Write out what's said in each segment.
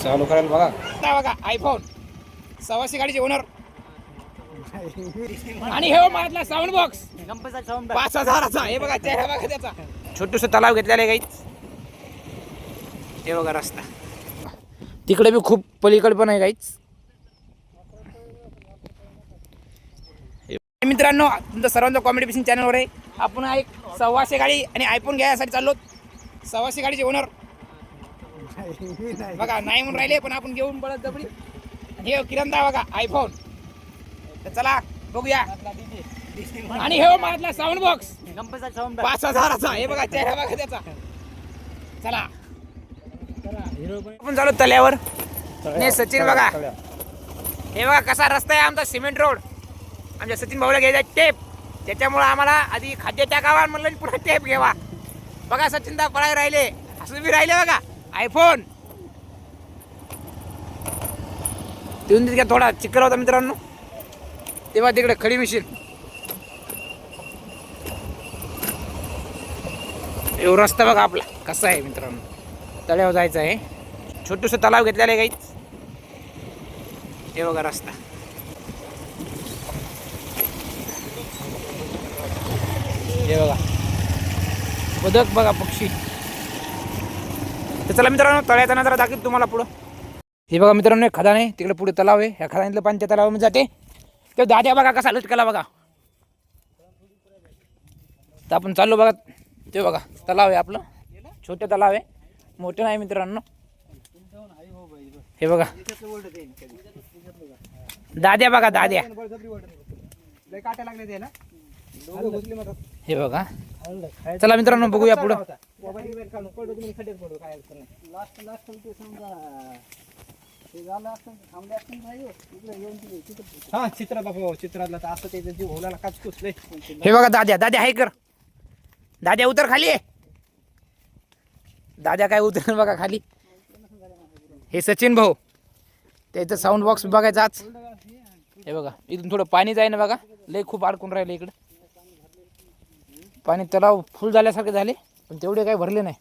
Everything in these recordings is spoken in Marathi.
चालू करायला बघा बघा आयफोन 100 गाडीचे ओनर आणि हे मारला साऊंड बॉक्स 5000चा. हे बघा चेहरा बघा त्याचा. छोटूस तलाव घेतलेला आहे गाईच. हे बघा रस्ता तिकडे बी खूप पलीकडे पण आहे गाईच. मित्रांनो तुमचं सर्वांचं कॉमेडी फिशिंग चॅनलवर आहे. आपण एक 100 गाडी आणि आयफोन घ्यायसाठी चाललो. 100 गाडीचे ओनर बघा नाही म्हणून राहिले पण आपण घेऊन पडत दबडी. हे किरणदा बघा आयफोन. तर चला बघूया. आणि हे मारला साऊंड बॉक्स 5000चा. हे बघा चेहरा बघा त्याचा. चला आपण चालू तल्यावर. ने सचिन बघा हे बघा कसा रस्ता आहे आमचा सिमेंट रोड. आमच्या सचिन भाऊला घ्यायचा टेप. त्याच्यामुळे आम्हाला आधी खाद्य टाकावा म्हणलं पुढे टेप घ्यावा. बघा सचिन दा पळाय राहिले असं बी राहिले बघा आयफोन. तिथून तितक्या थोडा चिखल होता मित्रांनो तेव्हा तिकडे खडी मिशीन. एवढा रस्ता बघा आपला कसा आहे मित्रांनो. तळ्यावर जायचं आहे. छोटूस तलाव घेतलेलं आहे काहीच. हे बघा रस्ता. हे बघा बदक बघा पक्षी. तर चला मित्रांनो तळ्याचा नजारा दाखवतो तुम्हाला पुढं. हे बघा मित्रांनो खदान आहे तिकडे पुढे तलाव आहे. ह्या खदानीतलं पाणी त्या तलावामध्ये जाते. ते दाद्या बघा कसा लटकला बघा. तर आपण चाललो बघा. ते बघा तलाव आहे आपलं. छोटे तलाव आहे मोठे नाही मित्रांनो. हे बघा दाद्या बघा दाद्या. हे बघा चला मित्रांनो बघूया पुढं. हे बघा दाद्या दाद्या हाय कर. दाद्या उतर खाली आहे. दाद्या काय उतर बघा खाली. हे सचिन भाऊ त्याचं साऊंड बॉक्स बघायचं आज. हे बघा इथून थोडं पाणी जाईन बघा. लय खूप अडकून राहिलं इकडे. पाणी तलाव फुल झाल्यासारखे झाले पण तेवढे काही भरले नाही.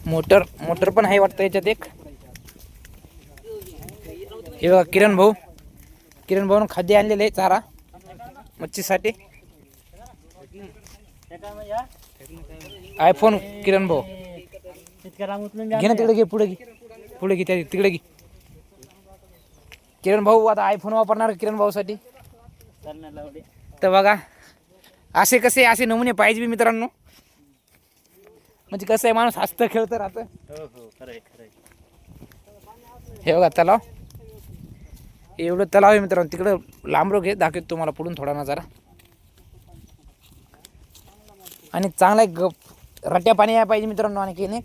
मोटर मोटर पण आहे वाटतं याच्यात एक. हे बघा किरण भाऊ खाद्य आणलेलं आहे चारा मच्छीसाठी. आयफोन किरण भाऊ घे ना तिकडे घे पुढे घे तिकडे घे. किरण भाऊ आता आयफोन वापरणार किरण भाऊ साठी. तर बघा असे नमुने पाहिजे बी मित्रांनो. म्हणजे कसं आहे माणूस हसतं खेळतं राहतं. हे बघा तलाव एवढं तलाव आहे मित्रांनो. तिकडं लांबरो घे दाखवतो तुम्हाला पुढून थोडा नजारा. आणि चांगला रट्या पाणी यायला पाहिजे मित्रांनो. आणि की नाही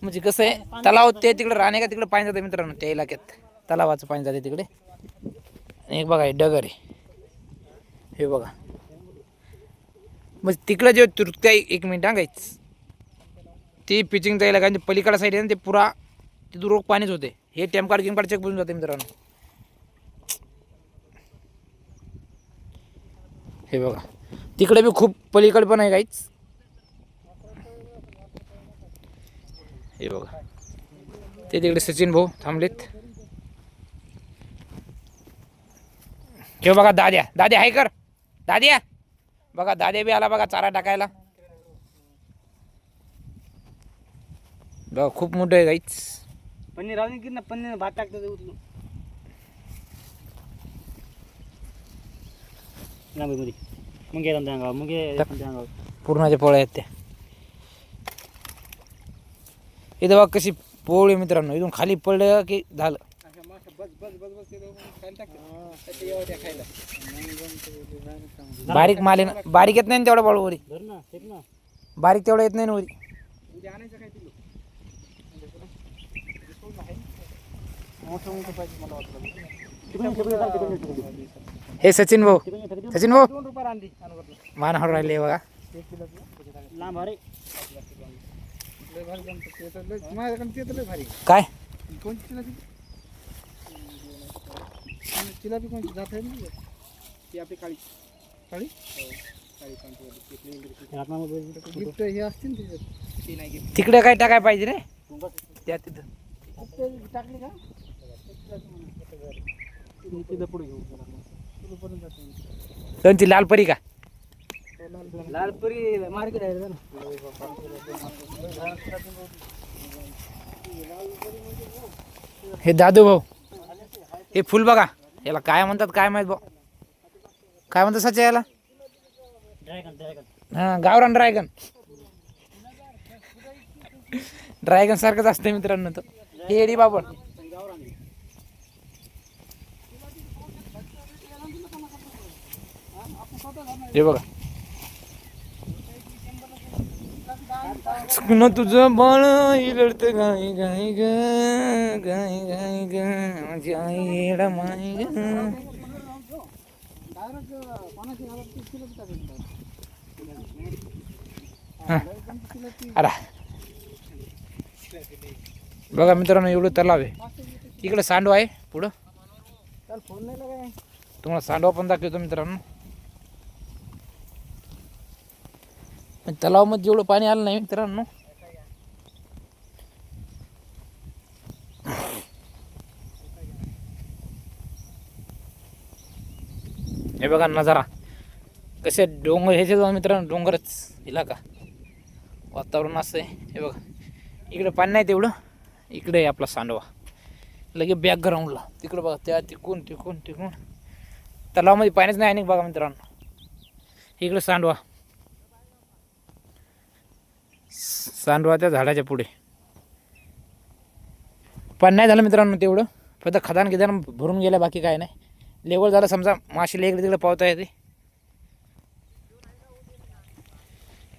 म्हणजे कसं आहे तलाव ते तिकडे राहणे का तिकडे पाणी जाते मित्रांनो. त्या इलाक्यात तलावाचं पाणी जाते तिकडे. आणि एक बघा डगर आहे. हे बघा म्हणजे तिकडं जे तुरत्या 1 मिनिट गायच ती पिचिंगचा इलाका आणि पलीकडा साईड आहे ना ते पुरा तिथून रोग पाणीच होते. हे टेमकार्ड गिमकार्ड चेक बुजून जाते मित्रांनो. हे बघा तिकडे बी खूप पलीकडे पण आहे काहीच. हे बघा ते तिकडे सचिन भाऊ थांबलेत. हे बघा दाद्या हाय कर. दाद्या बघा दाद्या बी आला बघा चारा टाकायला. बघा खूप मोठं आहे काहीच. पनीर राहून की ना पनीर भात टाकतो उचलून मुंगे पूर्णाच्या पोळ्या आहेत त्या. इथं बघा कशी पोळी मित्रांनो. इथून खाली पडलं की झालं. बारीक माल आहे ना. बारीक येत नाही ना तेवढा बाळू वरी. बारीक तेवढा येत नाही ना वरी. हे सचिन भाऊ मानहार राहिले बघा. काय जिलाबी कोणची जात आहे ना ती आपली काळी काळी काळी गिफ्ट हे असते ना तिच्यात ती नाही गिफ्ट तिकडे काय टाकाय पाहिजे रे त्या तिथं टाकली का तिथं पुढे घेऊ पुढे जातो त्यांची लाल परी का लालपुरी मार्केट आहे ना हे दादू भाऊ हे फुल बघा याला काय म्हणतात काय माहित भाऊ काय म्हणतात सच याला हा गावरान ड्रॅगन ड्रॅगन सारखंच असते मित्रांनो तो हे एडी बाबा हे बघा न तुझं बाळ लढत गाय गाय ग गाय गाय ग माझी आई येडा माय ग हा. अरे बघा मित्रांनो एवढं तलाव आहे इकडे सांडवा आहे पुढं तुम्हाला सांडवा पण दाखवतो मित्रांनो तलाव मध्ये जेवढं पाणी आलं नाही मित्रांनो हे बघा नजारा कसे डोंगर ह्याचे जाऊन मित्रांनो डोंगरच इलाका वातावरण असं आहे हे बघा इकडे पाणी नाही तेवढं इकडे आहे आपला सांडवा लगे बॅकग्राऊंडला तिकडे बघा त्या तिकून तिकून तिकून तलावामध्ये पाणीच नाही आणि बघा मित्रांनो इकडे सांडवा सांडवा त्या झाडाच्या पुढे पण नाही झालं मित्रांनो तेवढं फक्त खदान गिदान भरून गेलं बाकी काय नाही लेवल झालं समजा माशीला इकडे तिकडे पावता येते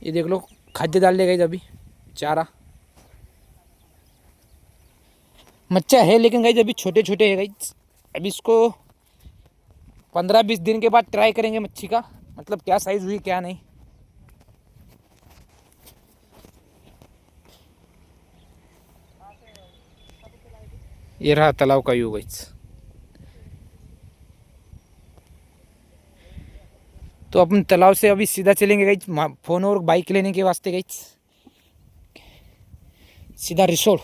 ये देख लो खाद्य डाल दे गई अभी चारा मच्छा है लेकिन गाइस अभी छोटे छोटे है गाइस अभी इसको 15-20 दिन के बाद ट्राई करेंगे मच्छी का मतलब क्या साइज़ हुई क्या नहीं ये रहा तालाब का व्यू गाइस तो अपन तालाब से अभी सीधा चलेंगे गाइस फोन और बाइक लेने के वास्ते गाइस सीधा रिसोर्ट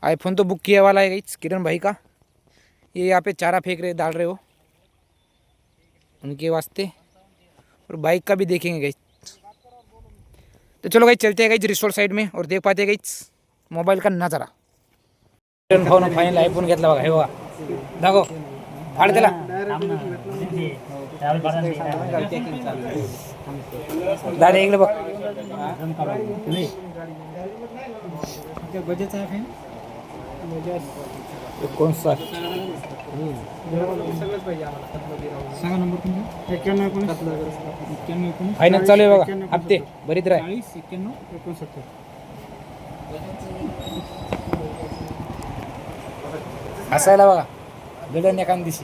आईफोन तो बुक किया वाला है गाइस किरण भाई का ये यहाँ पे चारा फेंक रहे डाल रहे हो उनके वास्ते और बाइक का भी देखेंगे गाइस तो चलो गाइस चलते हैं गाइस रिसोर्ट साइड में और देख पाते हैं गाइस मोबाईल का नजारा किरण भाऊ फायनल आयफोन घेतला बघा हे बघा दाखव फाड त्याला दादा इकडे बघ बजेट आहे कोण सा सगळंच पाहिजे आम्हाला सांगा नंबर तुमचा 91 फायनल चालू आहे बघा हप्ते बरीच राह 40 91 69 हसायला बघा भिडन एखाद दिवशी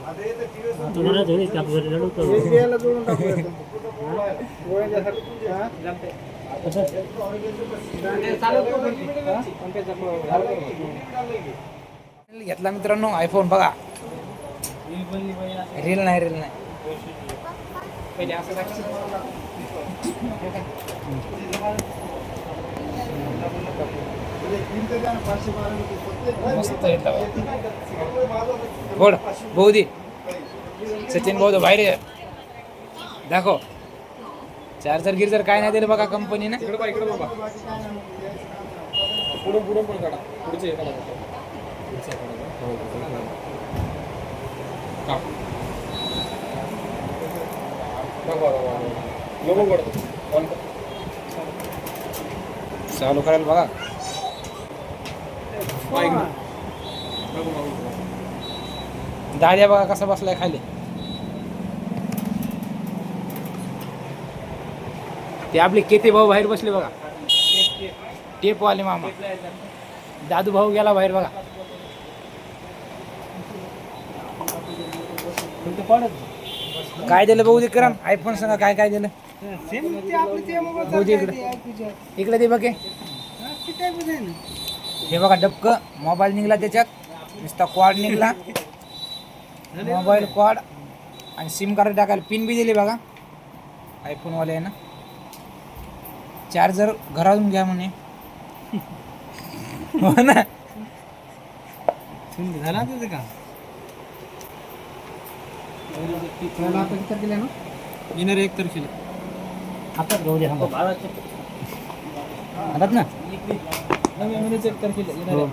घेतला मित्रांनो आयफोन बघा रील नाही पहिले असं मस्त बोल भाऊ दे सचिन भाऊ बाहेर आहे. दाखव चार्जर गिर्जर काय नाही दिलं बघा कंपनीने पुढे पण काढा पुढचे एका चालू करायला बघा दाद्या बघा कसा बसलाय खाली ते आपले केते भाऊ बाहेर बसले बघा टेप वाले मामा दादू भाऊ गेला बाहेर बघा काय दिलं भाऊ दे करा आयफोन सांगा काय काय दिलं भाऊ दे इकडे दे बघे हे बघा डबक मोबाईल निघला त्याच्यात नुसता क्वाड निघला मोबाईल कॉड आणि सिम कार्ड टाकायला पिन बी दिली बघा. आयफोनवाले आहे ना. चार्जर घरातून घ्या म्हणे. हो ना. झाला तुझं का आता विचार केला ना येणार 1 तारखेला आता घेऊ द्या हातात ना 1 तारखेला येणार